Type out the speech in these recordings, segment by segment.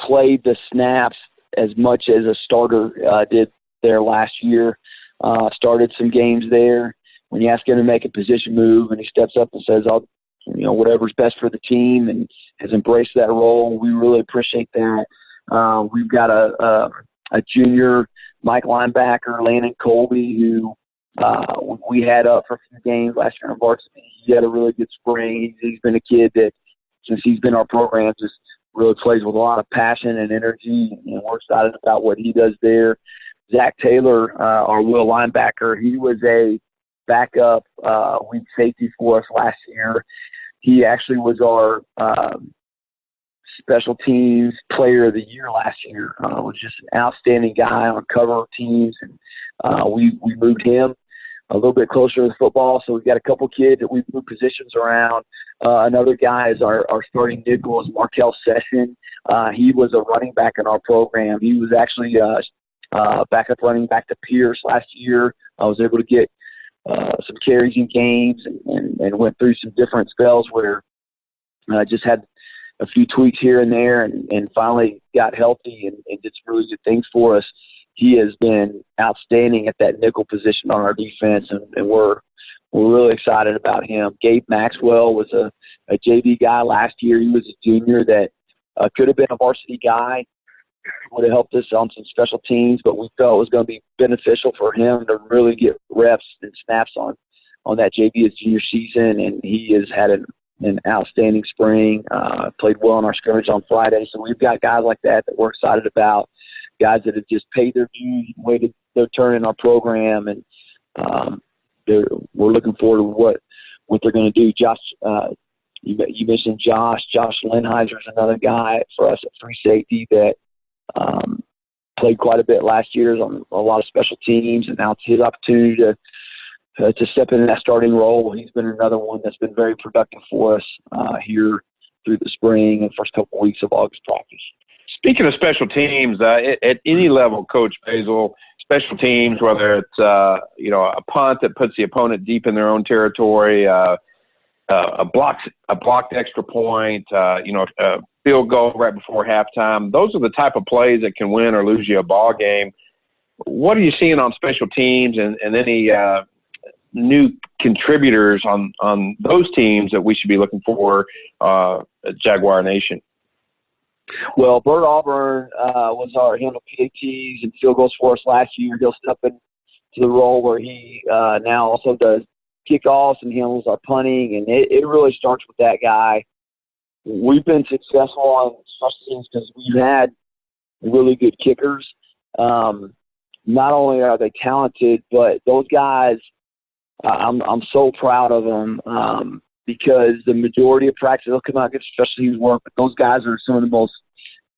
played the snaps as much as a starter did there last year. Started some games there. When you ask him to make a position move and he steps up and says, I'll, whatever's best for the team, and has embraced that role, we really appreciate that. We've got a junior Mike linebacker, Landon Colby, who we had up for a few games last year in varsity. He had a really good spring. He's been a kid that, since he's been in our program, just really plays with a lot of passion and energy, and we're excited about what he does there. Zach Taylor, our will linebacker, he was a backup weak safety for us last year. He actually was our special teams player of the year last year. Was just an outstanding guy on cover teams, and we moved him a little bit closer to the football. So we've got a couple kids that we've moved positions around. Another guy is our starting nickel is Markel Session. He was a running back in our program. He was actually backup running back to Pierce last year. I was able to get some carries in games and went through some different spells where I just had a few tweaks here and there, and finally got healthy and did some really good things for us. He has been outstanding at that nickel position on our defense, and we're really excited about him. Gabe Maxwell was a JV guy last year. He was a junior that could have been a varsity guy, would have helped us on some special teams, but we felt it was going to be beneficial for him to really get reps and snaps on that JV his junior season, and he has had an outstanding spring, played well in our scrimmage on Friday. So we've got guys like that we're excited about, guys that have just paid their dues, waited their turn in our program, and we're looking forward to what they're going to do. Josh, you mentioned Josh. Josh Lenheiser is another guy for us at free safety that played quite a bit last year on a lot of special teams, and now it's his opportunity to step into that starting role. He's been another one that's been very productive for us here through the spring and first couple of weeks of August practice. Speaking of special teams, at any level, Coach Basil, special teams, whether it's a punt that puts the opponent deep in their own territory, a blocked extra point, a field goal right before halftime, those are the type of plays that can win or lose you a ball game. What are you seeing on special teams and any new contributors on those teams that we should be looking for at Jaguar Nation? Well, Bert Auburn was our handle PATs and field goals for us last year. He'll step into the role where he now also does kickoffs and handles our punting, and it really starts with that guy. We've been successful on special teams because we've had really good kickers. Not only are they talented, but those guys, I'm so proud of them because the majority of practice, they'll come out and get special teams work, but those guys are some of the most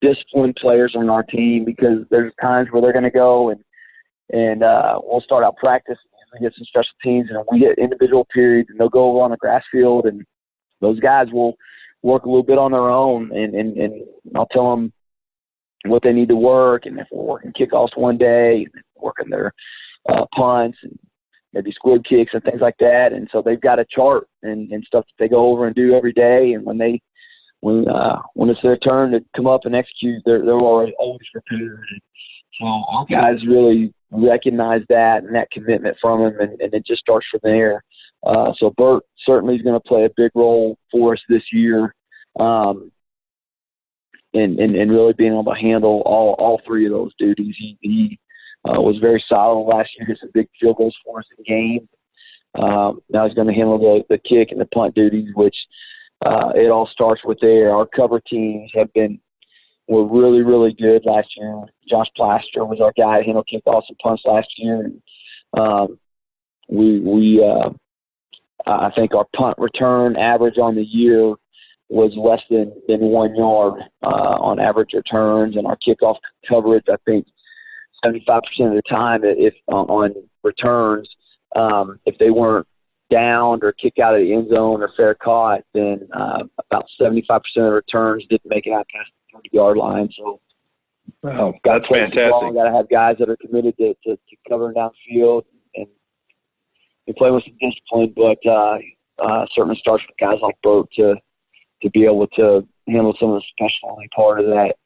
disciplined players on our team because there's times where they're going to go and we'll start out practice and we get some special teams and we get individual periods and they'll go over on a grass field and those guys will work a little bit on their own and I'll tell them what they need to work, and if we're working kickoffs one day, working their punts and maybe squib kicks and things like that. And so they've got a chart and stuff that they go over and do every day. And when it's their turn to come up and execute, they're always prepared. So our guys really recognize that and that commitment from them, and it just starts from there. So Bert certainly is going to play a big role for us this year, and really being able to handle all three of those duties. He was very solid last year. Hit some big field goals for us in game. Now he's going to handle the kick and the punt duties, which it all starts with there. Our cover teams were really, really good last year. Josh Plaster was our guy to handle kickoffs and punts last year. And, I think our punt return average on the year was less than 1 yard on average returns, and our kickoff coverage, I think 75% of the time, if on returns, if they weren't downed or kicked out of the end zone or fair caught, then about 75% of returns didn't make it out past the 30-yard line. So, that's fantastic. Got to have guys that are committed to covering downfield and play with some discipline, but certainly starts with guys like Bert to be able to handle some of the specialty part of that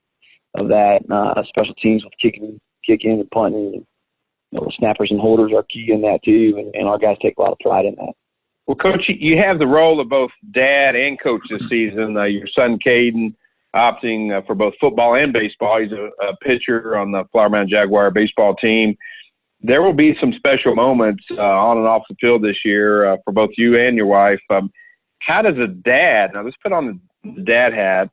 that. Special teams with kicking and punting. Snappers and holders are key in that too, and our guys take a lot of pride in that. Well, Coach, you have the role of both dad and coach this season. Your son, Caden, opting for both football and baseball. He's a pitcher on the Flower Mound Jaguar baseball team. There will be some special moments on and off the field this year for both you and your wife. How does a dad – now let's put on the dad hat,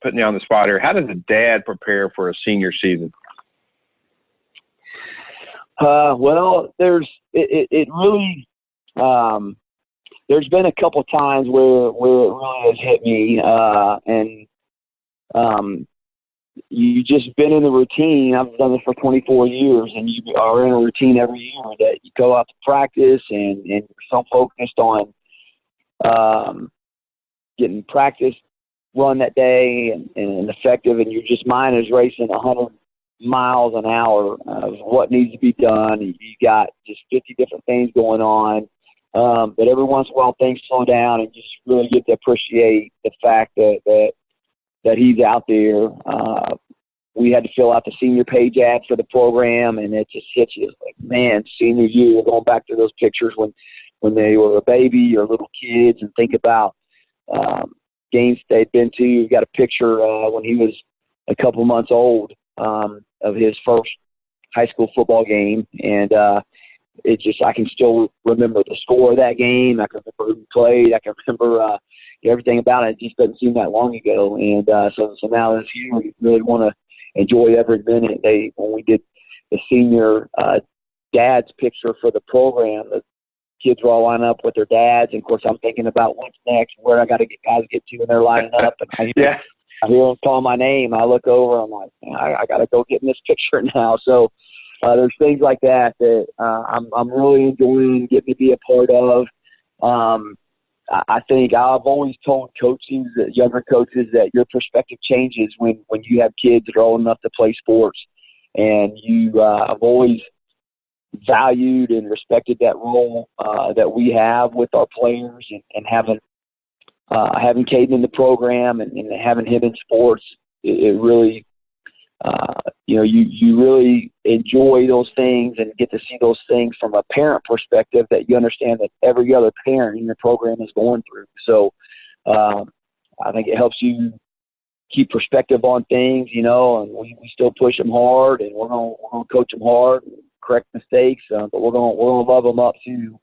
putting you on the spot here. How does a dad prepare for a senior season? Well, there's been a couple times where it really has hit me, and you just been in the routine. I've done this for 24 years, and you are in a routine every year that you go out to practice and you're so focused on getting practice run that day and effective, and your just mind is racing 100 miles an hour of what needs to be done. You got just 50 different things going on. But every once in a while things slow down and you just really get to appreciate the fact that he's out there. We had to fill out the senior page ad for the program, and it just hits you like, man, senior year, we're going back to those pictures when they were a baby or little kids, and think about games they'd been to. We've got a picture when he was a couple months old of his first high school football game, and I can still remember the score of that game. I can remember who played. I can remember everything about it. It just doesn't seem that long ago. And so now this year, we really want to enjoy every minute. When we did the senior dad's picture for the program, the kids were all lining up with their dads. And, of course, I'm thinking about what's next, where I got to get guys get to, and they're lining up. And I hear them call my name. I look over. I'm like, I got to go get in this picture now. So there's things like that I'm really enjoying getting to be a part of. I think I've always told coaches, younger coaches, that your perspective changes when you have kids that are old enough to play sports. And I've always valued and respected that role that we have with our players, and having Caden in the program and having him in sports, it really, you really enjoy those things and get to see those things from a parent perspective that you understand that every other parent in your program is going through. So I think it helps you keep perspective on things, and we still push them hard, and we're going to coach them hard and correct mistakes, but we're going to love them up too.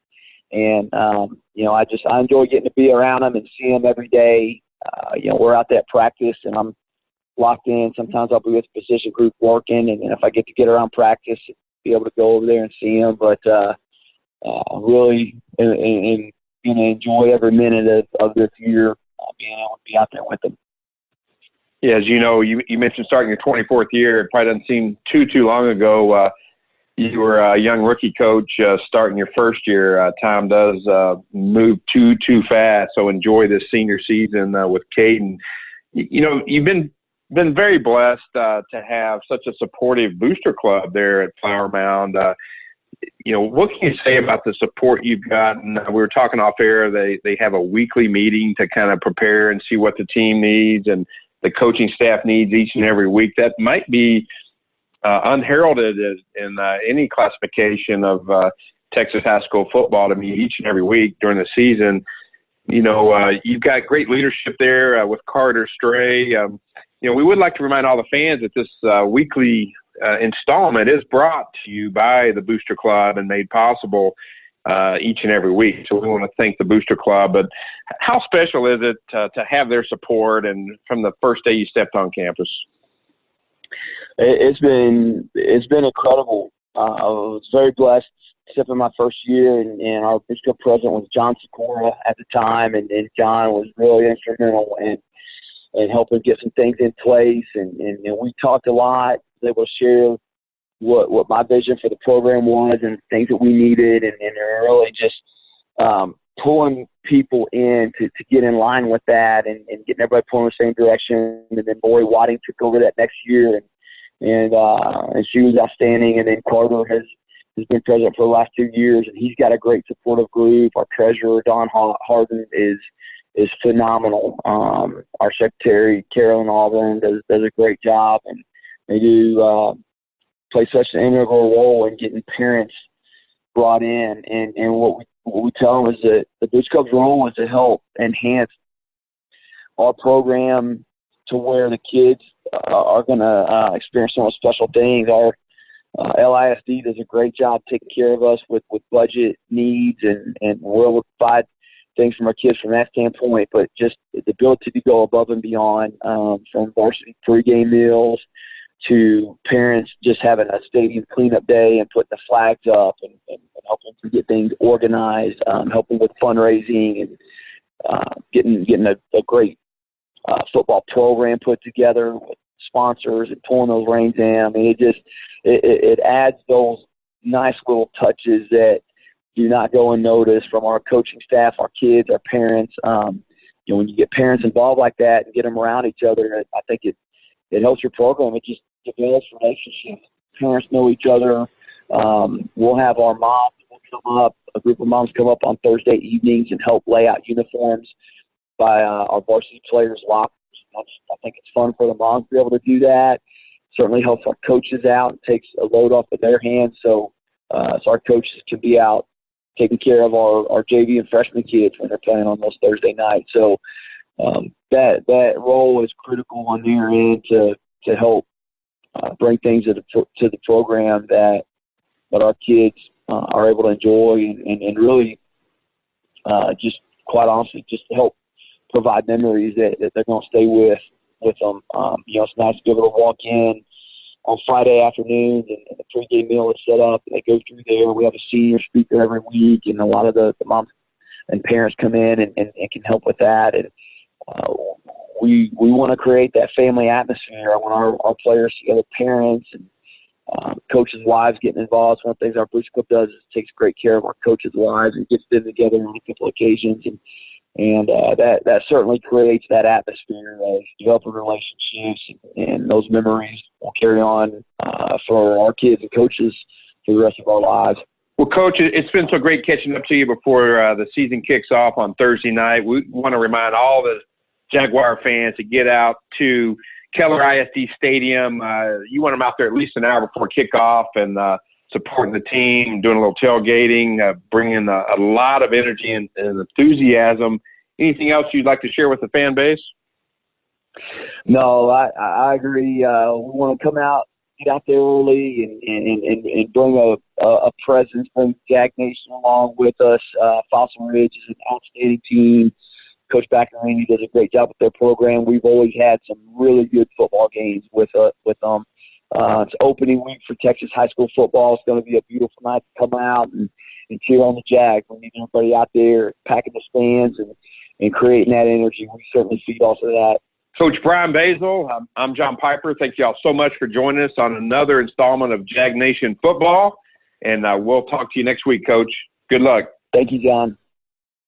And, I enjoy getting to be around them and see them every day. We're out there at practice, and I'm locked in. Sometimes I'll be with the position group working, and if I get to get around practice, be able to go over there and see them. But really, and enjoy every minute of this year, being able to be out there with them. Yeah, as you know, you mentioned starting your 24th year. It probably doesn't seem too long ago. You were a young rookie coach starting your first year. Time does move too fast, so enjoy this senior season with Caden. You've been very blessed to have such a supportive booster club there at Flower Mound. What can you say about the support you've gotten? We were talking off air. They have a weekly meeting to kind of prepare and see what the team needs and the coaching staff needs each and every week. That might be unheralded in any classification of Texas high school football, to meet each and every week during the season. You've got great leadership there with Carter Stray. We would like to remind all the fans that this weekly installment is brought to you by the Booster Club and made possible each and every week. So we want to thank the Booster Club. But how special is it to have their support and from the first day you stepped on campus? It's been incredible. I was very blessed, except in my first year, and our Booster president was John Sikora at the time, and John was really instrumental in helping get some things in place, and we talked a lot. They will share what my vision for the program was and things that we needed, and they're really just pulling people in to get in line with that and getting everybody pulling in the same direction. And then Lori Wadding took over that next year, and she was outstanding. And then Carter has been president for the last 2 years, and he's got a great supportive group. Our treasurer, Don Harden, is is phenomenal. Our secretary, Carolyn Auburn, does a great job, and they do play such an integral role in getting parents brought in. And what we tell them is that the Boots Club's role is to help enhance our program to where the kids are going to experience some special things. Our LISD does a great job taking care of us with budget needs, and we're able to provide things from our kids from that standpoint, but just the ability to go above and beyond, from varsity pregame meals to parents just having a stadium cleanup day and putting the flags up and helping to get things organized, helping with fundraising and getting a great football program put together with sponsors and pulling those reins in. I mean, it adds those nice little touches that do not go unnoticed from our coaching staff, our kids, our parents. When you get parents involved like that and get them around each other, I think it helps your program. It just develops relationships. Parents know each other. We'll have our moms come up, a group of moms come up on Thursday evenings and help lay out uniforms by our varsity players' lockers. I think it's fun for the moms to be able to do that. Certainly helps our coaches out and takes a load off of their hands, so our coaches can be out taking care of our JV and freshman kids when they're playing on those Thursday nights. So that role is critical on their end to help bring things to the program that our kids are able to enjoy and really just quite honestly just to help provide memories that they're going to stay with them. It's nice to be able to walk in on Friday afternoons and the pregame meal is set up and they go through there. We have a senior speaker every week, and a lot of the moms and parents come in and can help with that. And we want to create that family atmosphere. I want our players to get their parents and coaches' wives getting involved. One of the things our Boots Club does is takes great care of our coaches' wives and gets them together on a couple occasions. And that certainly creates that atmosphere of developing relationships, and those memories will carry on for our kids and coaches for the rest of our lives. Well, Coach, it's been so great catching up to you before the season kicks off on Thursday night. We want to remind all the Jaguar fans to get out to Keller ISD Stadium. You want them out there at least an hour before kickoff and supporting the team, doing a little tailgating, bringing a lot of energy and enthusiasm. Anything else you'd like to share with the fan base? No, I agree. We want to come out, get out there early, and bring a presence, bring Jag Nation along with us. Fossil Ridge is an outstanding team. Coach Basil does a great job with their program. We've always had some really good football games with them. It's opening week for Texas high school football. It's going to be a beautiful night to come out and cheer on the Jags. We need everybody out there packing the stands and creating that energy. We certainly feed off of that. Coach Brian Basil, I'm John Piper. Thank you all so much for joining us on another installment of Jag Nation Football. And we'll talk to you next week, Coach. Good luck. Thank you, John.